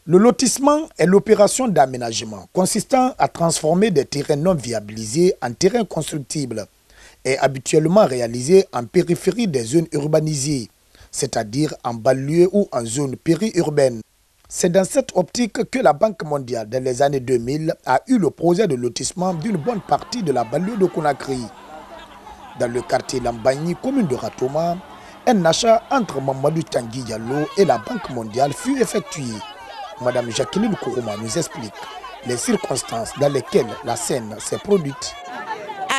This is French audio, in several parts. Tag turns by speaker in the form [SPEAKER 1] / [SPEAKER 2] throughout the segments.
[SPEAKER 1] Le lotissement est l'opération d'aménagement consistant à transformer des terrains non viabilisés en terrains constructibles et habituellement réalisé en périphérie des zones urbanisées, c'est-à-dire en banlieue ou en zone périurbaine. C'est dans cette optique que la Banque mondiale, dans les années 2000, a eu le projet de lotissement d'une bonne partie de la banlieue de Conakry. Dans le quartier Lambagny, commune de Ratoma, un achat entre Mamadou Tanguy Diallo et la Banque mondiale fut effectué. Madame Jacqueline Kourouma nous explique les circonstances dans lesquelles la scène s'est produite.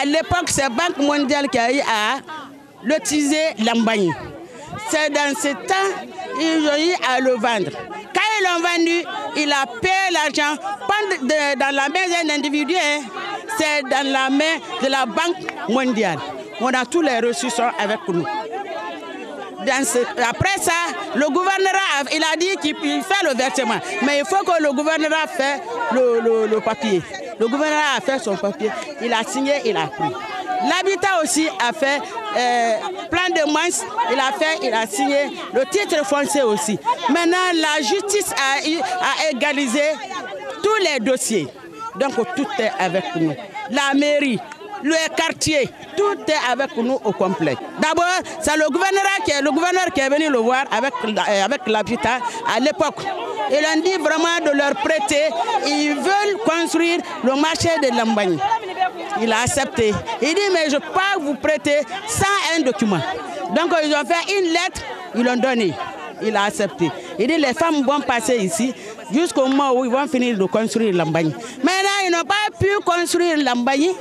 [SPEAKER 2] À l'époque, c'est la Banque mondiale qui a eu à lotiser Lambagny. C'est dans ce temps ils ont eu à le vendre. Quand ils l'ont vendu, il a payé l'argent, pas dans la main d'un individu, c'est dans la main de la Banque mondiale. On a tous les reçus avec nous. Après ça, le gouvernement il a dit qu'il fait le versement. Mais il faut que le gouvernement fasse le papier. Le gouvernement a fait son papier, il a signé, il a pris. L'habitat aussi a fait plein de moyens, il a signé le titre foncier aussi. Maintenant, la justice a égalisé tous les dossiers. Donc tout est avec nous. La mairie, le quartier, tout est avec nous au complet. D'abord, c'est le gouverneur qui est venu le voir avec l'habitat à l'époque. Ils ont dit vraiment de leur prêter, ils veulent construire le marché de Lambagny. Il a accepté. Il dit, mais je ne peux pas vous prêter sans un document. Donc ils ont fait une lettre, ils l'ont donné. Il a accepté. Il dit, les femmes vont passer ici jusqu'au moment où ils vont finir de construire Lambagny. Maintenant, ils n'ont pas pu construire Lambagny.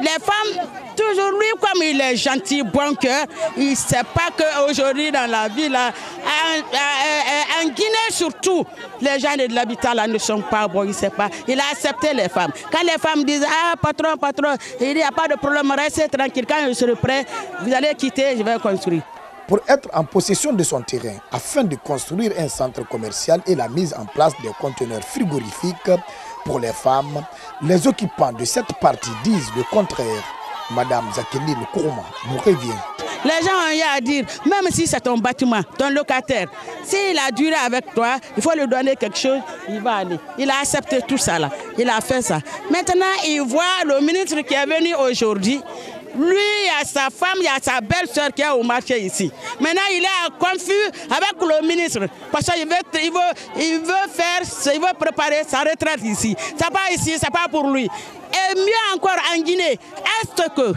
[SPEAKER 2] Les femmes, toujours lui, comme il est gentil, bon cœur, il ne sait pas qu'aujourd'hui dans la ville, en Guinée surtout, les gens de l'habitat là ne sont pas bons, il ne sait pas. Il a accepté les femmes. Quand les femmes disent, ah patron, il dit, il n'y a pas de problème, restez tranquille, quand je serai prêt, vous allez quitter, je vais construire.
[SPEAKER 1] Pour être en possession de son terrain, afin de construire un centre commercial et la mise en place des conteneurs frigorifiques pour les femmes, les occupants de cette partie disent le contraire. Madame Jacqueline Kourouma nous revient.
[SPEAKER 2] Les gens ont rien à dire, même si c'est ton bâtiment, ton locataire, s'il a duré avec toi, il faut lui donner quelque chose, il va aller. Il a accepté tout ça là, il a fait ça. Maintenant, il voit le ministre qui est venu aujourd'hui. Lui, il y a sa femme, il y a sa belle-sœur qui est au marché ici. Maintenant, il est confus avec le ministre parce qu'il veut préparer sa retraite ici. Ce n'est pas ici, ce n'est pas pour lui. Et mieux encore en Guinée, est-ce que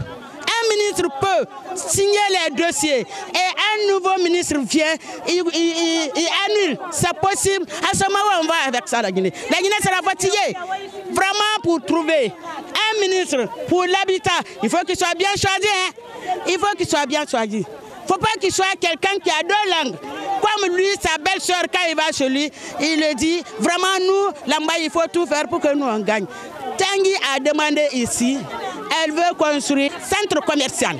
[SPEAKER 2] un ministre peut signer les dossiers et un nouveau ministre vient, il annule, c'est possible. À ce moment, on va avec ça la Guinée. La Guinée sera fatiguée. Vraiment pour trouver un ministre pour l'habitat, il faut qu'il soit bien choisi. Il faut qu'il soit bien choisi. Il ne faut pas qu'il soit quelqu'un qui a deux langues. Comme lui, sa belle-sœur, quand il va chez lui, il le dit, vraiment nous, là-bas, il faut tout faire pour que nous on gagne. Tanguy a demandé ici, elle veut construire un centre commercial.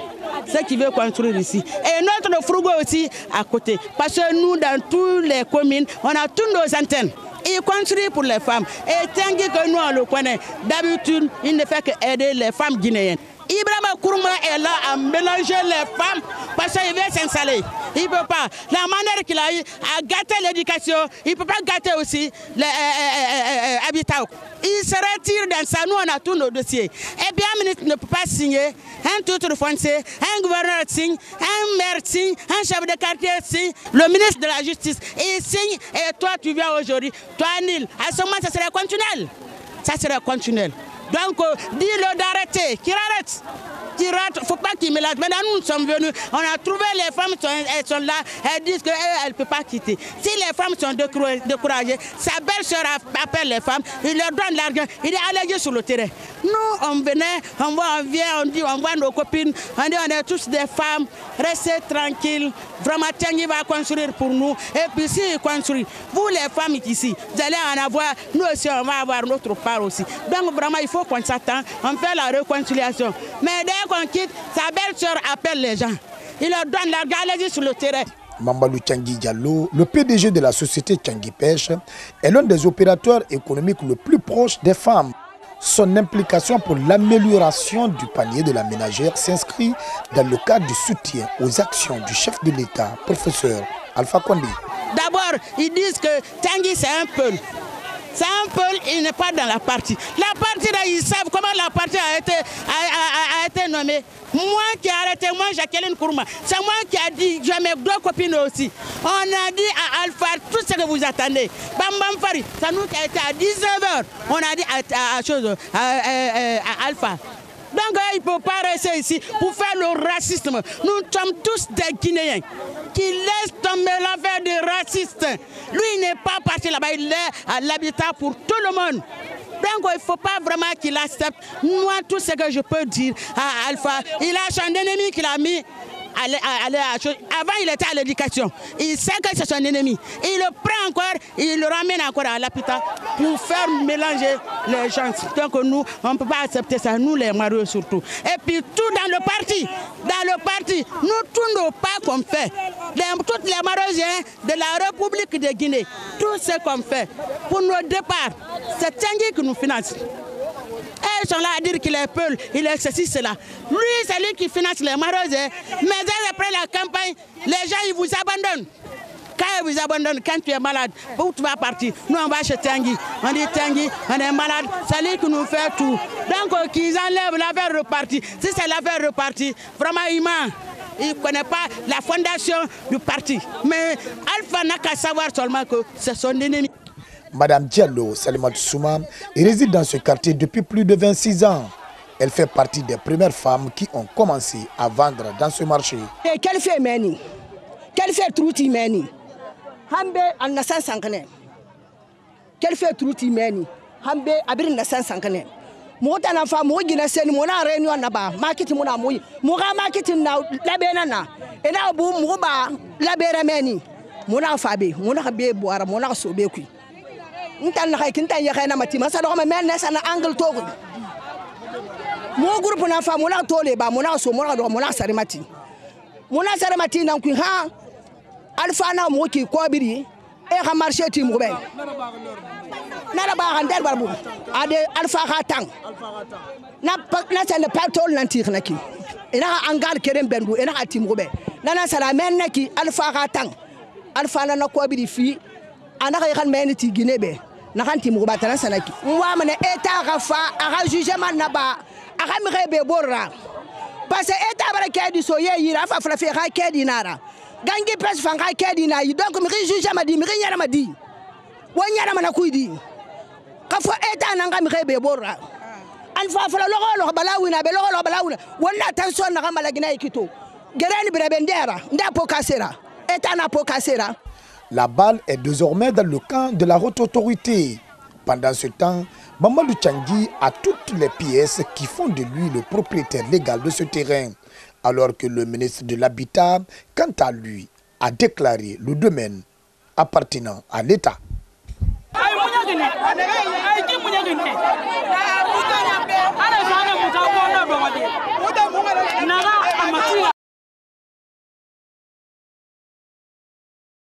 [SPEAKER 2] Ce qu'il veut construire ici. Et notre frigo aussi à côté. Parce que nous, dans toutes les communes, on a toutes nos antennes. Il construit pour les femmes. Et Tanguy que nous, on le connaît, d'habitude, il ne fait qu'aider les femmes guinéennes. Ibrahima Kourouma est là à mélanger les femmes parce qu'il veut s'installer. Il ne peut pas. La manière qu'il a eu à gâter l'éducation, il ne peut pas gâter aussi l'habitat. Il se retire dans ça. Nous, on a tous nos dossiers. Et bien, un ministre ne peut pas signer un titre foncier, un gouverneur signe, un maire signe, un chef de quartier signe, le ministre de la Justice, il signe et toi, tu viens aujourd'hui. Toi, Nil, à ce moment, ça serait continuel. Ça serait continuel. Donc, dis-le d'arrêter, qu'il arrête. Il ne faut pas qu'il mélange. Maintenant, nous sommes venus, on a trouvé les femmes, elles sont là, elles disent qu'elles ne peuvent pas quitter. Si les femmes sont découragées, sa belle-sœur appelle les femmes, il leur donne l'argent, il dit allez sur le terrain. Nous, on venait, on vient, on dit, on voit nos copines, on dit on est tous des femmes, restez tranquilles. Vraiment, Tanguy va construire pour nous. Et puis s'il construit, vous les femmes ici, vous allez en avoir, nous aussi on va avoir notre part aussi. Donc vraiment, il faut qu'on s'attende, on fait la réconciliation. Mais dès qu'on quitte, sa belle-sœur appelle les gens. Il leur donne l'argent, allez-y sur le terrain.
[SPEAKER 1] Mamadou Tanguy Diallo, le PDG de la société Tanguy Pêche, est l'un des opérateurs économiques le plus proche des femmes. Son implication pour l'amélioration du panier de la ménagère s'inscrit dans le cadre du soutien aux actions du chef de l'État, professeur Alpha Condé.
[SPEAKER 2] D'abord, ils disent que Tanguy, c'est un peul. C'est un peul, il n'est pas dans la partie. La partie, là, ils savent comment la partie a été nommée. Moi qui ai arrêté, moi, Jacqueline Kourma, c'est moi qui ai dit, j'ai mes 2 copines aussi. On a dit à Alpha tout ce que vous attendez. Bam Bam Fari, ça nous a été à 19h. On a dit à Alpha. Donc il ne peut pas rester ici pour faire le racisme. Nous sommes tous des Guinéens qui laissent tomber l'affaire des racistes. Lui, il n'est pas parti là-bas, il est à l'habitat pour tout le monde. Donc il ne faut pas vraiment qu'il accepte. Moi, tout ce que je peux dire à Alpha, il a son ennemi qu'il a mis. Avant, il était à l'éducation. Il sait que c'est son ennemi. Il le prend encore, il le ramène encore à l'hôpital pour faire mélanger les gens. Donc nous, on ne peut pas accepter ça, nous les mariés surtout. Et puis tout dans le parti, nous tous nos pas qu'on fait, toutes les Maroisiens de la République de Guinée, tout ce qu'on fait pour nos départs, c'est Tanguy qui nous finance. Ils sont là à dire qu'il est peul, il est ceci, cela. Lui, c'est lui qui finance les Maroisiens. Mais après la campagne, les gens, ils vous abandonnent. Quand ils vous abandonnent, quand tu es malade, où tu vas partir? Nous, on va chez Tanguy. On dit Tanguy, on est malade, c'est lui qui nous fait tout. Donc, qu'ils enlèvent l'affaire repartie. Si c'est l'affaire repartie, vraiment, il ne connaît pas la fondation du parti. Mais Alpha n'a qu'à savoir seulement que c'est son ennemi.
[SPEAKER 1] Madame Diallo Salimatou Souma réside dans ce quartier depuis plus de 26 ans. Elle fait partie des premières femmes qui ont commencé à vendre dans ce marché.
[SPEAKER 3] Quel fait Meni? Quel fait Trouti Meni? Hambe en Nassan Sankane. Quel fait Trouti Meni? Hambe Abir Nassan Sankane. Mota na fa mo gina sen mo na réunion na ba market mo na mo ga market na labena na ena bu mo ba labera Meni mo na fa be mo na be boara mo na so be ku. Ntan na kintan ya kana mati masa do men nesa na angle to mo groupe na fa mo na tole ba mo na so mo na do mo na sare mati nan ku ha Alpha na mo ki ko biri e ha marché ti mo be na ba han der barbu ade Alpha ha tang na c'est le patol nantir na ki ina angal kerem bendu ina ati mo be na sara men na ki Alpha ha tang Alpha na ko biri fi anaka kan men ti Guinée be na kan ti mo batana sanaki wa mane eta gafa aga jugement na ba aga mi rebe borra parce que eta bara kedi so ye yira fa fa fe ga kedi nara gangi pes fa ga kedi na yi donc mi jugement di mi nyara ma di wo nyara ma na kuidi ka fo eta na nga mi rebe borra an fa fa lo balawina be lo balawina wonna tension na ga malagina ikito gereni brebendera nda pokasera eta na pokasera.
[SPEAKER 1] La balle est désormais dans le camp de la haute autorité. Pendant ce temps, Mamadou Tanguy a toutes les pièces qui font de lui le propriétaire légal de ce terrain, alors que le ministre de l'Habitat, quant à lui, a déclaré le domaine appartenant à l'État.